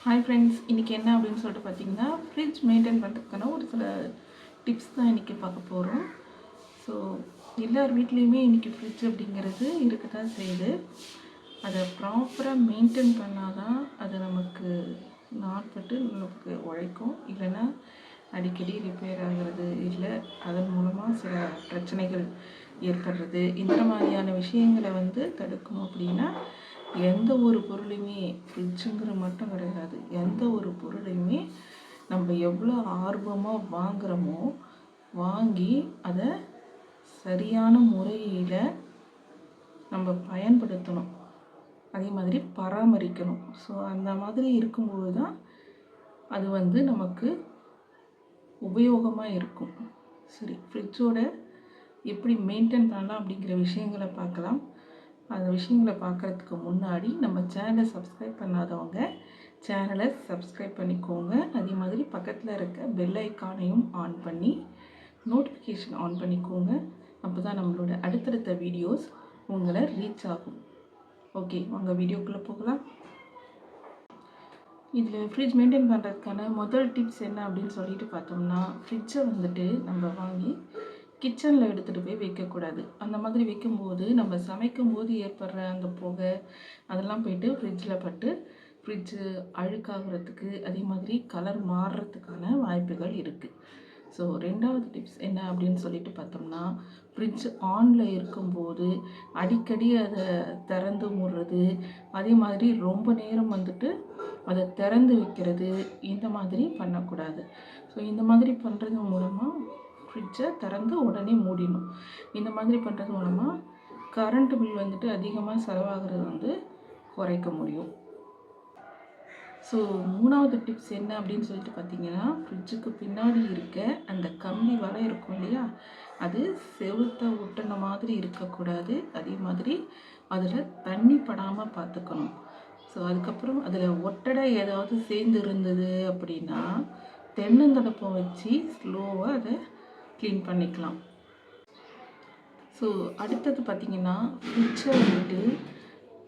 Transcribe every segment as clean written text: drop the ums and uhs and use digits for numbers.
Hi friends, இன்றைக்கி என்ன அப்படின்னு சொல்லிட்டு பார்த்தீங்கன்னா, ஃப்ரிட்ஜ் மெயின்டைன் பண்ணுறதுக்கான ஒரு சில டிப்ஸ் தான் இன்றைக்கி பார்க்க போகிறோம். ஸோ எல்லார் வீட்லேயுமே இன்றைக்கி ஃப்ரிட்ஜ் அப்படிங்கிறது இருக்க தான் செய்யுது. அதை ப்ராப்பராக மெயின்டைன் பண்ணால் தான் அது நமக்கு நாட்பட்டு நமக்கு உழைக்கும். இல்லைன்னா அடிக்கடி ரிப்பேர் ஆகிறது, இல்லை அதன் மூலமாக சில பிரச்சனைகள் ஏற்படுறது. இந்த மாதிரியான விஷயங்களை தடுக்கணும் அப்படின்னா எந்த ஒரு பொருளையுமே ஃப்ரிட்ஜுங்கிற மட்டும் கிடையாது, எந்த ஒரு பொருளையுமே நம்ம எவ்வளோ ஆர்வமாக வாங்குகிறோமோ வாங்கி அதை சரியான முறையில் நம்ம பயன்படுத்தணும், அதே மாதிரி பராமரிக்கணும். ஸோ அந்த மாதிரி இருக்கும்போது தான் அது நமக்கு உபயோகமாக இருக்கும். சரி, ஃப்ரிட்ஜோட எப்படி மெயின்டைன் பண்ணலாம் அப்படிங்கிற விஷயங்களை பார்க்கலாம். அந்த விஷயங்களை பார்க்குறதுக்கு முன்னாடி நம்ம சேனலை சப்ஸ்கிரைப் பண்ணாதவங்க சேனலை சப்ஸ்கிரைப் பண்ணிக்கோங்க. அதே மாதிரி பக்கத்தில் இருக்க பெல் ஐக்கானையும் ஆன் பண்ணி நோட்டிஃபிகேஷன் ஆன் பண்ணிக்கோங்க. அப்போ தான் நம்மளோட அடுத்தடுத்த வீடியோஸ் உங்களை ரீச் ஆகும். ஓகே, வாங்க வீடியோக்குள்ளே போகலாம். இதில் ஃப்ரிட்ஜ் மெயின்டைன் பண்ணுறதுக்கான முதல் டிப்ஸ் என்ன அப்படின்னு சொல்லிட்டு பார்த்தோம்னா, ஃப்ரிட்ஜை நம்ம வாங்கி கிச்சனில் எடுத்துகிட்டு போய் வைக்கக்கூடாது. அந்த மாதிரி வைக்கும்போது நம்ம சமைக்கும்போது ஏற்படுற அந்த புகை அதெல்லாம் போய்ட்டு ஃப்ரிட்ஜில் பட்டு ஃப்ரிட்ஜு அழுக்காகிறதுக்கு, அதே மாதிரி கலர் மாறுறதுக்கான வாய்ப்புகள் இருக்குது. ஸோ ரெண்டாவது டிப்ஸ் என்ன அப்படின்னு சொல்லிட்டு பார்த்தோம்னா, ஃப்ரிட்ஜ் ஆனில் இருக்கும்போது அடிக்கடி அதை திறந்து மூடுறது, அதே மாதிரி ரொம்ப நேரம் அதை திறந்து வைக்கிறது, இந்த மாதிரி பண்ணக்கூடாது. ஸோ இந்த மாதிரி பண்ணுறது மூலமாக ஃப்ரிட்ஜை திறந்து உடனே மூடிடணும். இந்த மாதிரி பண்ணுறது மூலமாக கரண்ட் பில் அதிகமாக செலவாகிறது குறைக்க முடியும். ஸோ மூணாவது டிப்ஸ் என்ன அப்படின்னு சொல்லிட்டு பார்த்தீங்கன்னா, ஃப்ரிட்ஜுக்கு பின்னாடி இருக்க அந்த கம்பி வலை இருக்கும் இல்லையா, அது செவுத்தை ஒட்டின மாதிரி இருக்கக்கூடாது. அதே மாதிரி அதில் தண்ணி படாமல் பார்த்துக்கணும். ஸோ அதுக்கப்புறம் அதில் ஒட்டடை ஏதாவது சேர்ந்து இருந்தது அப்படின்னா தென்னந்தடப்பம் வச்சு ஸ்லோவாக அதை க்ளீன் பண்ணிக்கலாம். ஸோ அடுத்தது பார்த்திங்கன்னா, ஃப்ரிட்ஜை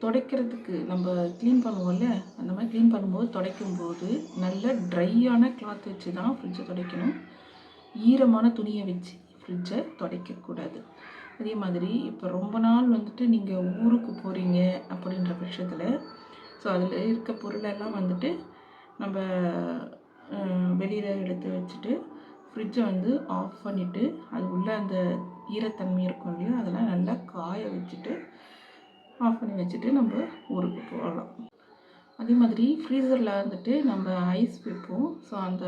துடைக்கிறதுக்கு நம்ம க்ளீன் பண்ணுவோம்ல, அந்த மாதிரி க்ளீன் பண்ணும்போது துடைக்கும்போது நல்ல ட்ரையான கிளாத் வச்சு தான் ஃப்ரிட்ஜை துடைக்கணும். ஈரமான துணியை வச்சு ஃப்ரிட்ஜை துடைக்கக்கூடாது. அதே மாதிரி இப்போ ரொம்ப நாள் நீங்கள் ஊருக்கு போகிறீங்க அப்படின்ற பட்சத்தில், ஸோ அதில் இருக்க பொருளெல்லாம் நம்ம வெளியில் எடுத்து வச்சுட்டு ஃப்ரிட்ஜை ஆஃப் பண்ணிவிட்டு அது உள்ள அந்த ஈரத்தன்மை இருக்கும் இல்லையா, அதெல்லாம் நல்லா காய வச்சுட்டு ஆஃப் பண்ணி வச்சுட்டு நம்ம ஊருக்கு போகலாம். அதே மாதிரி ஃப்ரீசரில் நம்ம ஐஸ் வைப்போம். ஸோ அந்த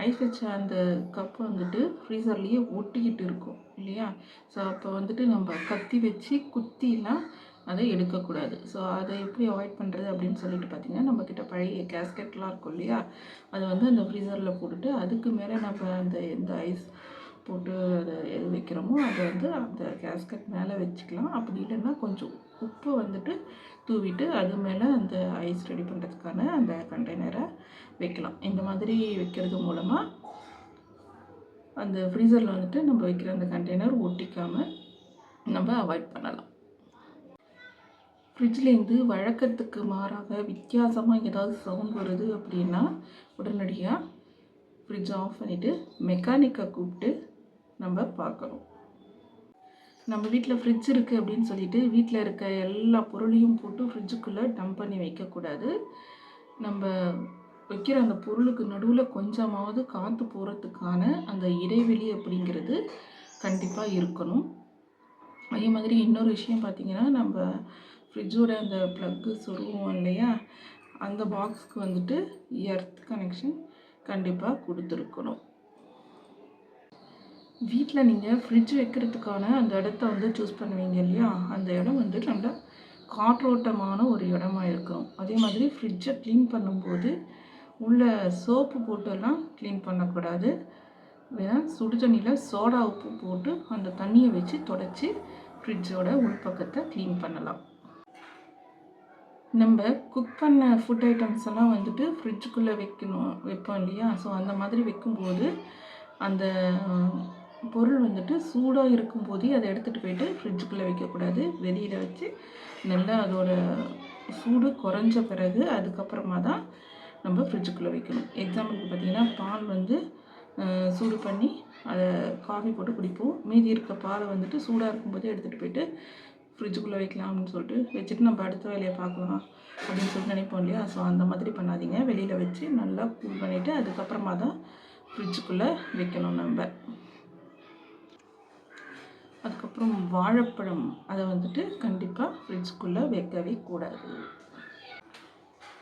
ஐஸ் வச்ச அந்த கப்பு ஃப்ரீசர்லேயே ஒட்டிக்கிட்டு இருக்கும் இல்லையா. ஸோ அப்போ நம்ம கத்தி வச்சு குத்திலாம் அதை எடுக்கக்கூடாது. ஸோ அதை எப்படி அவாய்ட் பண்ணுறது அப்படின்னு சொல்லிட்டு பார்த்திங்கன்னா, நம்மக்கிட்ட பழைய கேஸ்கெட்லாம் இருக்கும் இல்லையா, அதை அந்த ஃப்ரீசரில் போட்டுட்டு அதுக்கு மேலே நம்ம எந்த ஐஸ் போட்டு அதை எது வைக்கிறோமோ அதை அந்த கேஸ்கெட் மேலே வச்சுக்கலாம். அப்படி இல்லைன்னா கொஞ்சம் உப்பு தூவிட்டு அது மேலே அந்த ஐஸ் ரெடி பண்ணுறதுக்கான அந்த கண்டெய்னரை வைக்கலாம். இந்த மாதிரி வைக்கிறது மூலமாக அந்த ஃப்ரீசரில் நம்ம வைக்கிற அந்த கண்டெய்னர் ஒட்டிக்காமல் நம்ம அவாய்ட் பண்ணலாம். ஃப்ரிட்ஜ்லேருந்து வழக்கத்துக்கு மாறாக வித்தியாசமாக ஏதாவது சவுண்ட் வருது அப்படின்னா உடனடியாக ஃப்ரிட்ஜ் ஆஃப் பண்ணிவிட்டு மெக்கானிக்கை கூப்பிட்டு நம்ம பார்க்கணும். நம்ம வீட்டில் ஃப்ரிட்ஜ் இருக்குது அப்படின்னு சொல்லிட்டு வீட்டில் இருக்க எல்லா பொருளையும் போட்டு ஃப்ரிட்ஜுக்குள்ளே டம்ப் பண்ணி வைக்கக்கூடாது. நம்ம வைக்கிற அந்த பொருளுக்கு நடுவில் கொஞ்சமாவது காற்று போகிறதுக்கான அந்த இடைவெளி அப்படிங்கிறது கண்டிப்பாக இருக்கணும். அதே மாதிரி இன்னொரு விஷயம் பார்த்திங்கன்னா, நம்ம ஃப்ரிட்ஜோட அந்த ப்ளக்கு சொருவோம் இல்லையா, அந்த பாக்ஸ்க்கு எர்த் கனெக்ஷன் கண்டிப்பாக கொடுத்துருக்கணும். வீட்டில் நீங்கள் ஃப்ரிட்ஜ் வைக்கிறதுக்கான அந்த இடத்த சூஸ் பண்ணுவீங்க இல்லையா, அந்த இடம் நல்லா காற்றோட்டமான ஒரு இடமா இருக்கணும். அதே மாதிரி ஃப்ரிட்ஜை க்ளீன் பண்ணும்போது உள்ள சோப்பு போட்டெல்லாம் க்ளீன் பண்ணக்கூடாது. வேணா சுடு தண்ணியில் சோடா உப்பு போட்டு அந்த தண்ணியை வச்சு தொடச்சி ஃப்ரிட்ஜோட உள்பக்கத்தை க்ளீன் பண்ணலாம். நம்ம குக் பண்ண ஃபுட் ஐட்டம்ஸ் எல்லாம் ஃப்ரிட்ஜுக்குள்ளே வைப்போம் இல்லையா. ஸோ அந்த மாதிரி வைக்கும்போது அந்த பொருள் சூடாக இருக்கும்போதே அதை எடுத்துகிட்டு போயிட்டு ஃப்ரிட்ஜுக்குள்ளே வைக்கக்கூடாது. வெளியில் வச்சு நல்லா அதோட சூடு குறைஞ்ச பிறகு அதுக்கப்புறமா தான் நம்ம ஃப்ரிட்ஜுக்குள்ளே வைக்கணும். எக்ஸாம்பிளுக்கு பார்த்திங்கன்னா பால் வந்து சூடு பண்ணி அதை காஃபி போட்டு குடிப்போம். மீதி இருக்க பாலை வந்துட்டு சூடாக இருக்கும்போதே எடுத்துகிட்டு போயிட்டு ஃப்ரிட்ஜுக்குள்ளே வைக்கலாம் அப்படின்னு சொல்லிட்டு வச்சுட்டு நம்ம அடுத்த வேலையை பார்க்கலாம் அப்படின்னு சொல்லிட்டு நினைப்போம் இல்லையா? ஸோ அந்த மாதிரி பண்ணாதீங்க. வெளியில் வச்சு நல்லா கூல் பண்ணிவிட்டு அதுக்கப்புறமா தான் ஃப்ரிட்ஜுக்குள்ளே வைக்கணும் நம்ம. அதுக்கப்புறம் வாழைப்பழம் அதை வந்துட்டு கண்டிப்பாக ஃப்ரிட்ஜுக்குள்ளே வைக்கவே கூடாது.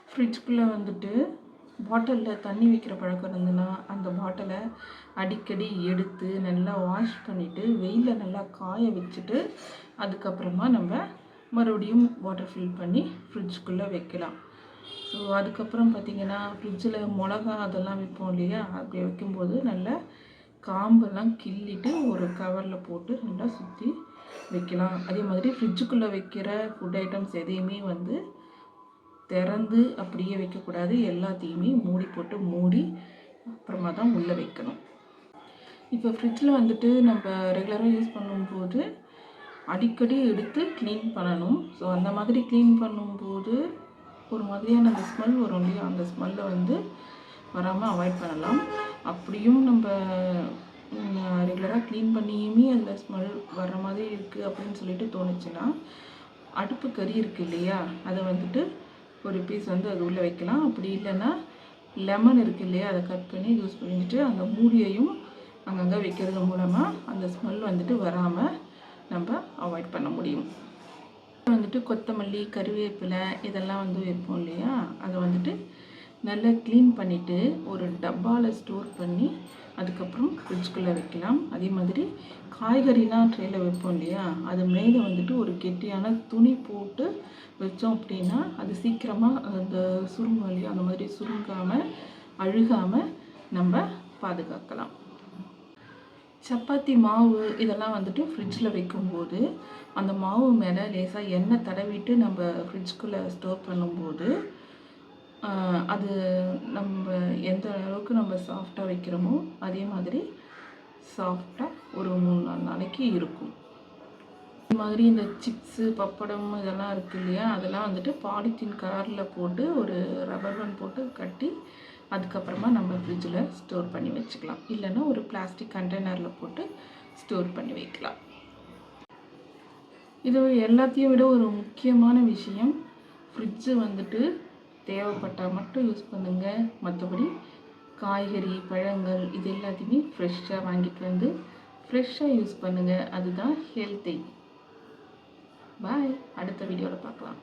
ஃப்ரிட்ஜுக்குள்ளே வந்துட்டு பாட்டிலில் தண்ணி வைக்கிற பழக்கம் இருந்ததுன்னா அந்த பாட்டிலை அடிக்கடி எடுத்து நல்லா வாஷ் பண்ணிவிட்டு வெயிலில் நல்லா காய வச்சுட்டு அதுக்கப்புறமா நம்ம மறுபடியும் வாட்டர் ஃபில் பண்ணி ஃப்ரிட்ஜுக்குள்ளே வைக்கலாம். ஸோ அதுக்கப்புறம் பார்த்திங்கன்னா ஃப்ரிட்ஜில் மிளகா அதெல்லாம் வைப்போம் இல்லையா? அப்படி வைக்கும்போது நல்லா காம்பெல்லாம் கிள்ளிட்டு ஒரு கவரில் போட்டு நல்லா சுற்றி வைக்கலாம். அதே மாதிரி ஃப்ரிட்ஜுக்குள்ளே வைக்கிற ஃபுட் ஐட்டம்ஸ் எதையுமே வந்து திறந்து அப்படியே வைக்கக்கூடாது. எல்லாத்தையுமே மூடி போட்டு மூடி அப்புறமா தான் உள்ளே வைக்கணும். இப்போ ஃப்ரிட்ஜில் வந்துட்டு நம்ம ரெகுலராக யூஸ் பண்ணும்போது அடிக்கடி எடுத்து க்ளீன் பண்ணணும். ஸோ அந்த மாதிரி க்ளீன் பண்ணும்போது ஒரு மாதிரியான அந்த ஸ்மெல் வரும் இல்லையா? அந்த ஸ்மெல்லை வந்து வராமல் அவாய்ட் பண்ணலாம். அப்படியும் நம்ம ரெகுலராக க்ளீன் பண்ணியுமே அந்த ஸ்மெல் வர்ற மாதிரி இருக்குது அப்படின்னு சொல்லிட்டு தோணுச்சுன்னா அடுப்பு கறி இருக்குது இல்லையா? அதை வந்துட்டு ஒரு பீஸ் வந்து அது உள்ளே வைக்கலாம். அப்படி இல்லைன்னா லெமன் இருக்குது இல்லையா? அதை கட் பண்ணி யூஸ் பண்ணிட்டு அந்த மூடியையும் அங்கங்கே வைக்கிறது மூலமாக அந்த ஸ்மெல் வந்துட்டு வராமல் நம்ம அவாய்ட் பண்ண முடியும். வந்துட்டு கொத்தமல்லி, கருவேப்பிலை இதெல்லாம் வந்து வைப்போம் இல்லையா? அதை வந்துட்டு நல்லா க்ளீன் பண்ணிவிட்டு ஒரு டப்பாவில் ஸ்டோர் பண்ணி அதுக்கப்புறம் ஃப்ரிட்ஜுக்குள்ளே வைக்கலாம். அதே மாதிரி காய்கறிலாம் ட்ரேயில் வைப்போம் இல்லையா? அது மேலே வந்துட்டு ஒரு கெட்டியான துணி போட்டு வச்சோம் அப்படின்னா அது சீக்கிரமாக அந்த சுருங்கும் இல்லையா? அந்த மாதிரி சுருங்காமல் அழுகாமல் நம்ம பாதுகாக்கலாம். சப்பாத்தி மாவு இதெல்லாம் வந்துட்டு ஃப்ரிட்ஜில் வைக்கும்போது அந்த மாவு மேலே லேசாக எண்ணெய் தடவிட்டு நம்ம ஃப்ரிட்ஜுக்குள்ளே ஸ்டோர் பண்ணும்போது அது நம்ம எந்த அளவுக்கு நம்ம சாஃப்டாக வைக்கிறோமோ அதே மாதிரி சாஃப்டாக ஒரு 3-4 நாளைக்கு இருக்கும். இது மாதிரி இந்த சிப்ஸு, பப்படம் இதெல்லாம் இருக்குது இல்லையா? அதெல்லாம் வந்துட்டு பாலித்தீன் கவரில் போட்டு ஒரு ரப்பர் பேண்ட் போட்டு கட்டி அதுக்கப்புறமா நம்ம ஃப்ரிட்ஜில் ஸ்டோர் பண்ணி வச்சுக்கலாம். இல்லைன்னா ஒரு பிளாஸ்டிக் கண்டெய்னரில் போட்டு ஸ்டோர் பண்ணி வைக்கலாம். இது எல்லாத்தையும் விட ஒரு முக்கியமான விஷயம், ஃப்ரிட்ஜு வந்துட்டு தேவைப்பட்டால் மட்டும் யூஸ் பண்ணுங்கள். மற்றபடி காய்கறி, பழங்கள் இது எல்லாத்தையுமே ஃப்ரெஷ்ஷாக வாங்கிட்டு வந்து ஃப்ரெஷ்ஷாக யூஸ் பண்ணுங்கள். அதுதான் ஹெல்த்தி. பாய். அடுத்த வீடியோவில் பார்க்கலாம்.